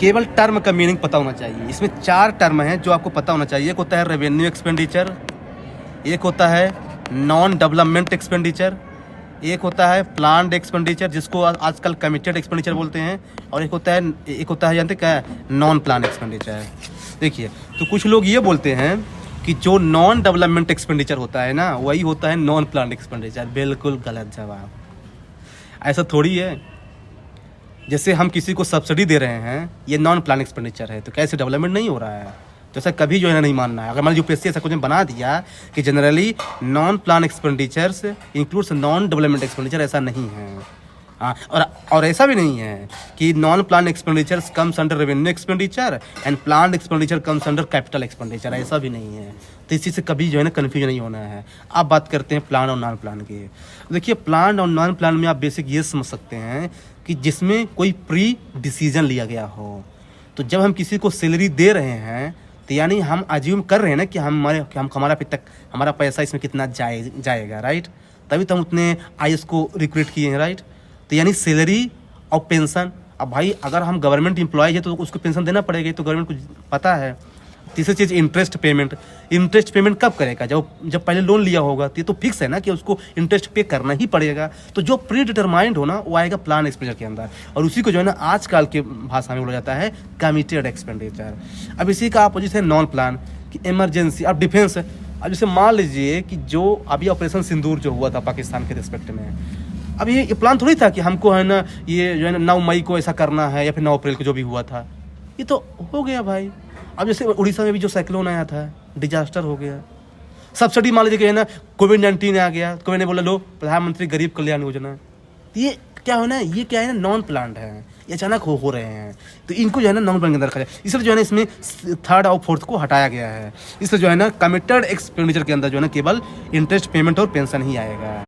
केवल टर्म का मीनिंग पता होना चाहिए। इसमें 4 टर्म हैं जो आपको पता होना चाहिए। एक होता है रेवेन्यू एक्सपेंडिचर, एक होता है नॉन डेवलपमेंट एक्सपेंडिचर, एक होता है प्लान्ड एक्सपेंडिचर जिसको आजकल कमिटेड एक्सपेंडिचर बोलते हैं, और एक होता है जानते क्या है, नॉन प्लान एक्सपेंडिचर। देखिए, तो कुछ लोग ये बोलते हैं कि जो नॉन डेवलपमेंट एक्सपेंडिचर होता है ना, वही होता है नॉन प्लान एक्सपेंडिचर। बिल्कुल गलत जवाब। ऐसा थोड़ी है। जैसे हम किसी को सब्सिडी दे रहे हैं, ये नॉन प्लान एक्सपेंडिचर है, तो कैसे डेवलपमेंट नहीं हो रहा है? तो ऐसा कभी जो है ना नहीं मानना है। अगर मान यूपीएससी ऐसा कुछ बना दिया कि generally non plan expenditures includes non development expenditure, ऐसा नहीं है। हाँ, और ऐसा भी नहीं है कि non plan expenditures comes under revenue expenditure and plan expenditure comes under capital expenditure, ऐसा भी नहीं है। तो इसी से कभी जो है ना कन्फ्यूजन नहीं होना है। अब बात करते हैं प्लान और नॉन प्लान की। देखिए, प्लान और नॉन प्लान में आप बेसिक ये समझ सकते हैं कि जिसमें कोई प्री डिसीजन लिया गया हो। तो जब हम किसी को सैलरी दे रहे हैं तो यानी हम अज्यूम कर रहे हैं ना कि हमारा पैसा इसमें कितना जाएगा, राइट? तभी तो हम उतने आईएएस को रिक्रूट किए हैं, राइट? तो यानी सैलरी और पेंशन। अब भाई अगर हम गवर्नमेंट एम्प्लॉय है तो उसको पेंशन देना पड़ेगा, तो गवर्नमेंट को पता है। तीसरी चीज़ इंटरेस्ट पेमेंट। इंटरेस्ट पेमेंट कब करेगा? जब पहले लोन लिया होगा। तो ये तो फिक्स है ना कि उसको इंटरेस्ट पे करना ही पड़ेगा। तो जो प्री डिटरमाइंड हो ना, वो आएगा प्लान एक्सपेंडिचर के अंदर, और उसी को जो है ना आजकल के भाषा में बोला जाता है कमिटेड एक्सपेंडिचर। अब इसी का अपोजिट है नॉन प्लान कि इमरजेंसी। अब डिफेंस। अब जैसे मान लीजिए कि जो अभी ऑपरेशन सिंदूर जो हुआ था पाकिस्तान के रिस्पेक्ट में, अब ये प्लान थोड़ी था कि हमको है ना ये जो है ना 9 मई को ऐसा करना है या फिर 9 अप्रैल को जो भी हुआ था, ये तो हो गया भाई। अब जैसे उड़ीसा में भी जो साइक्लोन आया था, डिजास्टर हो गया। सब्सिडी मान लीजिए कि है ना कोविड-19 आ गया, कोविड ने बोला लो प्रधानमंत्री गरीब कल्याण योजना। तो ये क्या है ना, ये क्या है ना, नॉन प्लान्ड है, ये अचानक हो रहे हैं। तो इनको जो है ना नॉन प्लान के अंदर रखा जाए। इसलिए जो है ना इसमें 3rd और 4th को हटाया गया है। इसलिए जो है ना कमिटेड एक्सपेंडिचर के अंदर जो है ना केवल इंटरेस्ट पेमेंट और पेंशन ही आएगा।